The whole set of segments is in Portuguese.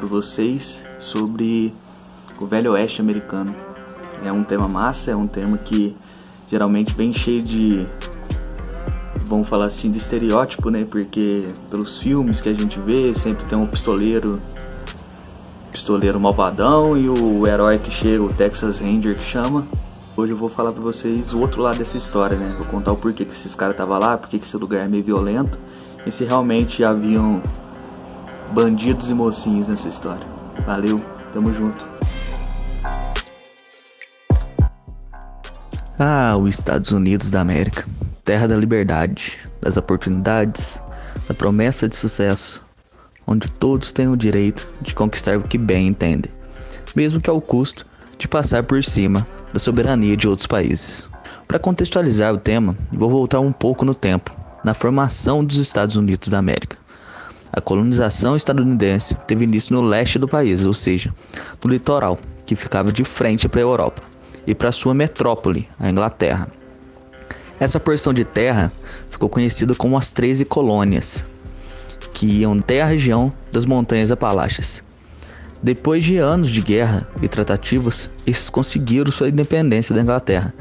para vocês sobre o Velho Oeste americano. É um tema massa, é um tema que geralmente vem cheio de, vamos falar assim, de estereótipo, né? Porque pelos filmes que a gente vê, sempre tem um pistoleiro malvadão e o herói que chega, o Texas Ranger que chama. Hoje eu vou falar pra vocês o outro lado dessa história, né? Vou contar o porquê que esses caras estavam lá, porquê que esse lugar é meio violento e se realmente haviam bandidos e mocinhos nessa história. Valeu, tamo junto. Os Estados Unidos da América, terra da liberdade, das oportunidades, da promessa de sucesso, onde todos têm o direito de conquistar o que bem entendem, mesmo que ao custo de passar por cima da soberania de outros países. Para contextualizar o tema, vou voltar um pouco no tempo, na formação dos Estados Unidos da América. A colonização estadunidense teve início no leste do país, ou seja, no litoral, que ficava de frente para a Europa e para sua metrópole, a Inglaterra. Essa porção de terra ficou conhecida como as 13 colônias, que iam até a região das Montanhas Apalaches. Depois de anos de guerra e tratativas, eles conseguiram sua independência da Inglaterra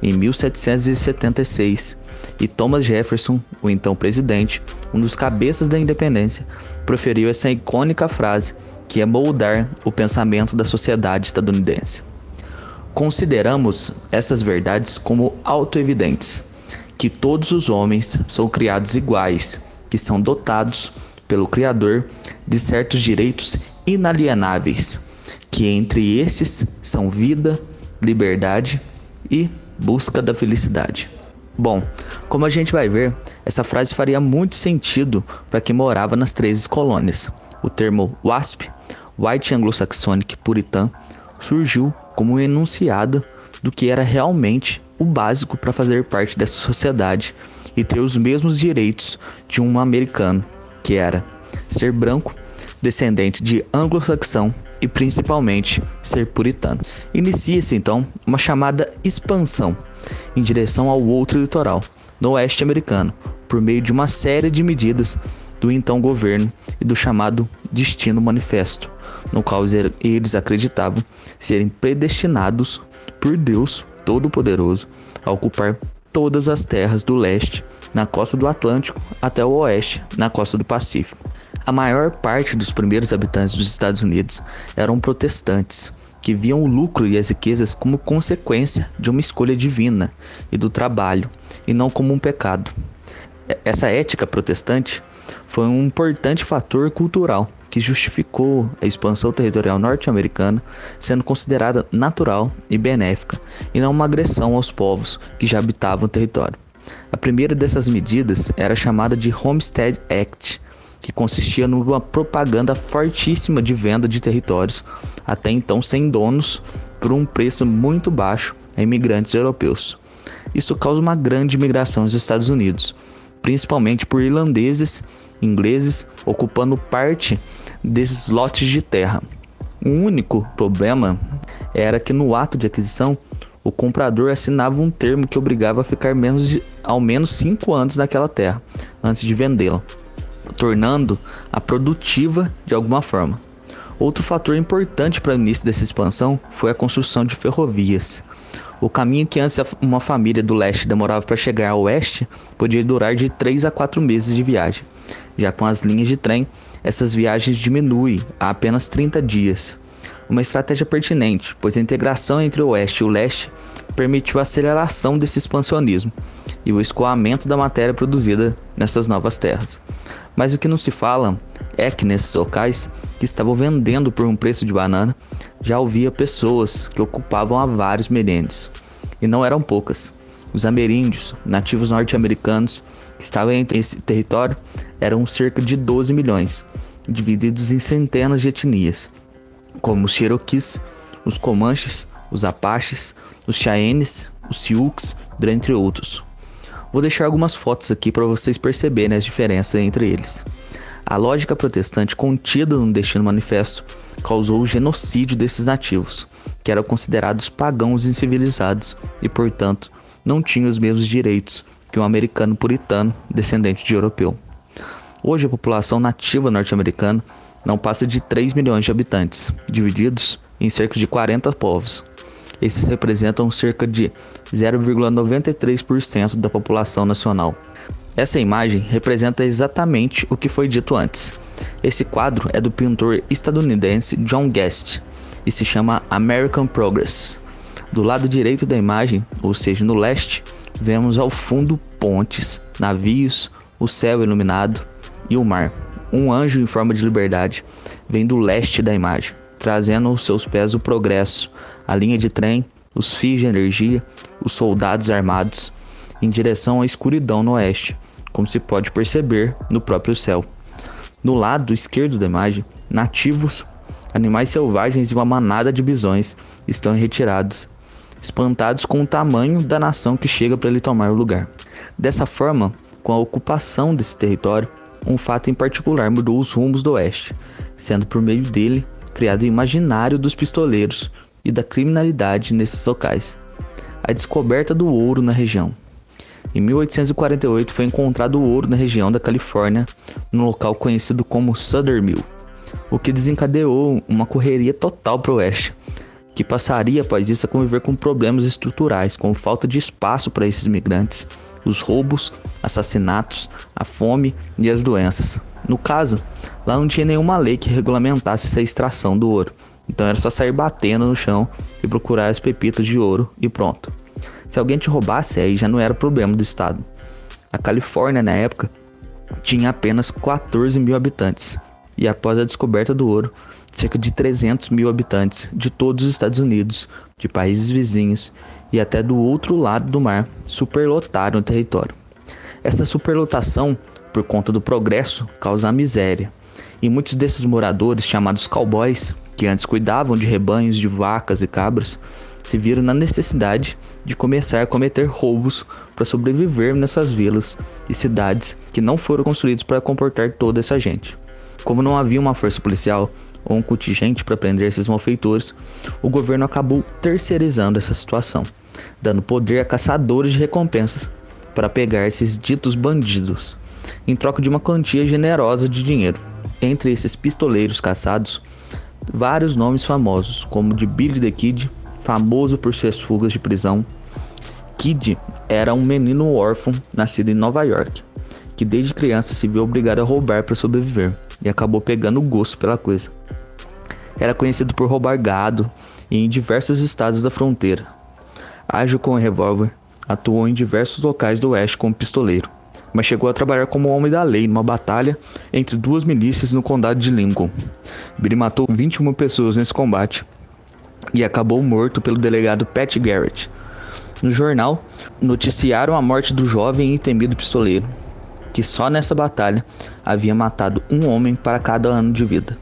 em 1776, e Thomas Jefferson, o então presidente, um dos cabeças da independência, proferiu essa icônica frase que ia moldar o pensamento da sociedade estadunidense. Consideramos essas verdades como autoevidentes, que todos os homens são criados iguais, que são dotados pelo Criador de certos direitos inalienáveis, que entre esses são vida, liberdade e busca da felicidade. Bom, como a gente vai ver, essa frase faria muito sentido para quem morava nas 13 colônias. O termo WASP, White Anglo-Saxonic Puritan, surgiu como um enunciado do que era realmente o básico para fazer parte dessa sociedade e ter os mesmos direitos de um americano, que era ser branco, descendente de anglo-saxão e principalmente ser puritano. Inicia-se então uma chamada expansão em direção ao outro litoral, no oeste americano, por meio de uma série de medidas do então governo e do chamado Destino Manifesto, no qual eles acreditavam serem predestinados por Deus Todo-Poderoso a ocupar todas as terras do leste, na costa do Atlântico, até o oeste, na costa do Pacífico. A maior parte dos primeiros habitantes dos Estados Unidos eram protestantes, que viam o lucro e as riquezas como consequência de uma escolha divina e do trabalho, e não como um pecado. Essa ética protestante foi um importante fator cultural que justificou a expansão territorial norte-americana, sendo considerada natural e benéfica, e não uma agressão aos povos que já habitavam o território. A primeira dessas medidas era chamada de Homestead Act, que consistia numa propaganda fortíssima de venda de territórios, até então sem donos, por um preço muito baixo a imigrantes europeus. Isso causa uma grande imigração aos Estados Unidos, principalmente por irlandeses, ingleses, ocupando parte desses lotes de terra. O único problema era que no ato de aquisição, o comprador assinava um termo que obrigava a ficar ao menos 5 anos naquela terra, antes de vendê-la, tornando-a produtiva de alguma forma. Outro fator importante para o início dessa expansão foi a construção de ferrovias. O caminho que antes uma família do leste demorava para chegar ao oeste podia durar de 3 a 4 meses de viagem. Já com as linhas de trem, essas viagens diminuem a apenas 30 dias. Uma estratégia pertinente, pois a integração entre o oeste e o leste permitiu a aceleração desse expansionismo e o escoamento da matéria produzida nessas novas terras. Mas o que não se fala é que nesses locais que estavam vendendo por um preço de banana, já havia pessoas que ocupavam há vários milênios. E não eram poucas. Os ameríndios, nativos norte-americanos, que estavam entre esse território, eram cerca de 12 milhões, divididos em centenas de etnias, como os Cherokees, os Comanches, os Apaches, os Cheyennes, os Sioux, dentre outros. Vou deixar algumas fotos aqui para vocês perceberem as diferenças entre eles. A lógica protestante contida no Destino Manifesto causou o genocídio desses nativos, que eram considerados pagãos incivilizados e, portanto, não tinham os mesmos direitos que um americano puritano descendente de europeu. Hoje, a população nativa norte-americana não passa de 3 milhões de habitantes, divididos em cerca de 40 povos. Esses representam cerca de 0,93% da população nacional. Essa imagem representa exatamente o que foi dito antes. Esse quadro é do pintor estadunidense John Guest e se chama American Progress. Do lado direito da imagem, ou seja, no leste, vemos ao fundo pontes, navios, o céu iluminado e o mar. Um anjo em forma de liberdade vem do leste da imagem, trazendo aos seus pés o progresso, a linha de trem, os fios de energia, os soldados armados, em direção à escuridão no oeste, como se pode perceber no próprio céu. No lado esquerdo da imagem, nativos, animais selvagens e uma manada de bisões estão retirados, espantados com o tamanho da nação que chega para lhe tomar o lugar. Dessa forma, com a ocupação desse território, um fato em particular mudou os rumos do oeste, sendo por meio dele criado o imaginário dos pistoleiros e da criminalidade nesses locais. A descoberta do ouro na região. Em 1848 foi encontrado ouro na região da Califórnia, no local conhecido como Southern Mill, o que desencadeou uma correria total para o oeste, que passaria após isso a conviver com problemas estruturais, como falta de espaço para esses imigrantes, os roubos, assassinatos, a fome e as doenças. No caso, lá não tinha nenhuma lei que regulamentasse essa extração do ouro, então era só sair batendo no chão e procurar as pepitas de ouro e pronto. Se alguém te roubasse, aí já não era problema do estado. A Califórnia, na época, tinha apenas 14 mil habitantes, e após a descoberta do ouro, cerca de 300 mil habitantes de todos os Estados Unidos, de países vizinhos e até do outro lado do mar, superlotaram o território. Essa superlotação, por conta do progresso, causa a miséria, e muitos desses moradores, chamados cowboys, que antes cuidavam de rebanhos de vacas e cabras, se viram na necessidade de começar a cometer roubos para sobreviver nessas vilas e cidades que não foram construídos para comportar toda essa gente. Como não havia uma força policial ou um contingente para prender esses malfeitores, o governo acabou terceirizando essa situação, dando poder a caçadores de recompensas para pegar esses ditos bandidos, em troca de uma quantia generosa de dinheiro. Entre esses pistoleiros caçados, vários nomes famosos, como de Billy the Kid, famoso por suas fugas de prisão. Kid era um menino órfão nascido em Nova York, que desde criança se viu obrigado a roubar para sobreviver e acabou pegando gosto pela coisa. Era conhecido por roubar gado e em diversos estados da fronteira. Ágil com o revólver, atuou em diversos locais do oeste como pistoleiro, mas chegou a trabalhar como homem da lei numa batalha entre duas milícias no condado de Lincoln. Billy matou 21 pessoas nesse combate e acabou morto pelo delegado Pat Garrett. No jornal, noticiaram a morte do jovem e temido pistoleiro, que só nessa batalha havia matado um homem para cada ano de vida.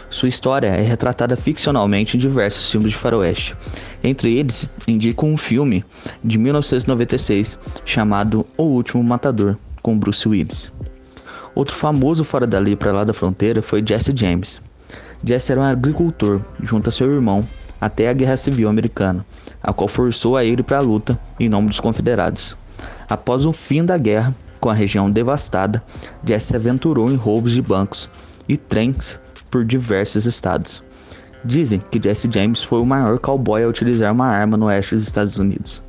Sua história é retratada ficcionalmente em diversos filmes de faroeste. Entre eles, indico um filme de 1996 chamado O Último Matador, com Bruce Willis. Outro famoso fora da lei para lá da fronteira foi Jesse James. Jesse era um agricultor, junto a seu irmão, até a Guerra Civil Americana, a qual forçou a ir para a luta em nome dos confederados. Após o fim da guerra, com a região devastada, Jesse se aventurou em roubos de bancos e trens por diversos estados. Dizem que Jesse James foi o maior cowboy a utilizar uma arma no oeste dos Estados Unidos.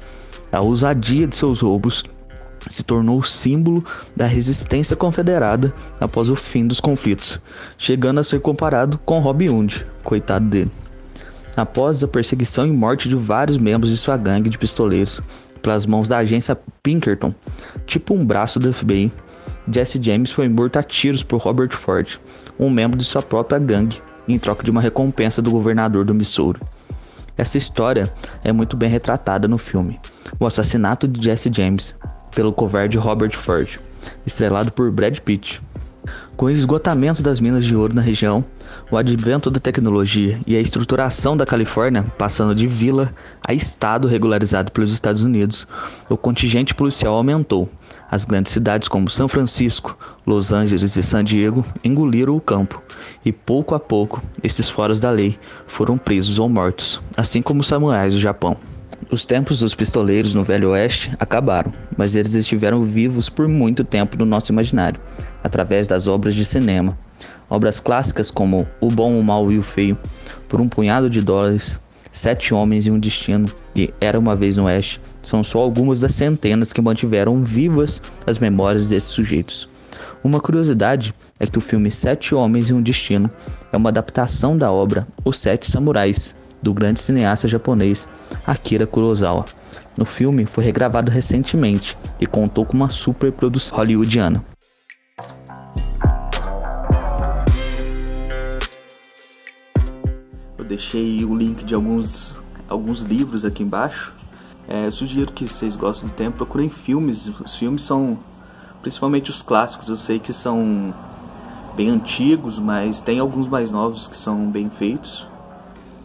A ousadia de seus roubos se tornou o símbolo da resistência confederada após o fim dos conflitos, chegando a ser comparado com Robin Hood, coitado dele. Após a perseguição e morte de vários membros de sua gangue de pistoleiros pelas mãos da agência Pinkerton, tipo um braço do FBI, Jesse James foi morto a tiros por Robert Ford, um membro de sua própria gangue, em troca de uma recompensa do governador do Missouri. Essa história é muito bem retratada no filme O Assassinato de Jesse James, pelo covarde Robert Ford, estrelado por Brad Pitt. Com o esgotamento das minas de ouro na região, o advento da tecnologia e a estruturação da Califórnia, passando de vila a estado regularizado pelos Estados Unidos, o contingente policial aumentou. As grandes cidades como São Francisco, Los Angeles e San Diego engoliram o campo, e pouco a pouco, esses foras da lei foram presos ou mortos, assim como os samurais do Japão. Os tempos dos pistoleiros no Velho Oeste acabaram, mas eles estiveram vivos por muito tempo no nosso imaginário, através das obras de cinema, Obras clássicas como O Bom, o Mal e o Feio, Por um Punhado de Dólares, Sete Homens e um Destino e Era uma Vez no Oeste são só algumas das centenas que mantiveram vivas as memórias desses sujeitos. Uma curiosidade é que o filme Sete Homens e um Destino é uma adaptação da obra Os Sete Samurais, do grande cineasta japonês Akira Kurosawa. O filme foi regravado recentemente e contou com uma superprodução hollywoodiana. Eu deixei o link de alguns livros aqui embaixo. Eu sugiro que vocês gostem do tema, procurem filmes. Os filmes são principalmente os clássicos, eu sei que são bem antigos, mas tem alguns mais novos que são bem feitos.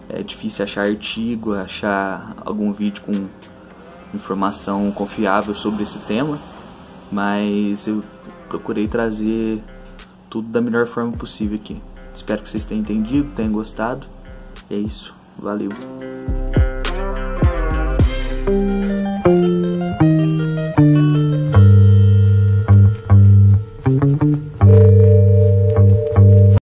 É difícil achar artigo, achar algum vídeo com informação confiável sobre esse tema, mas eu procurei trazer tudo da melhor forma possível aqui. Espero que vocês tenham entendido, tenham gostado. É isso, valeu!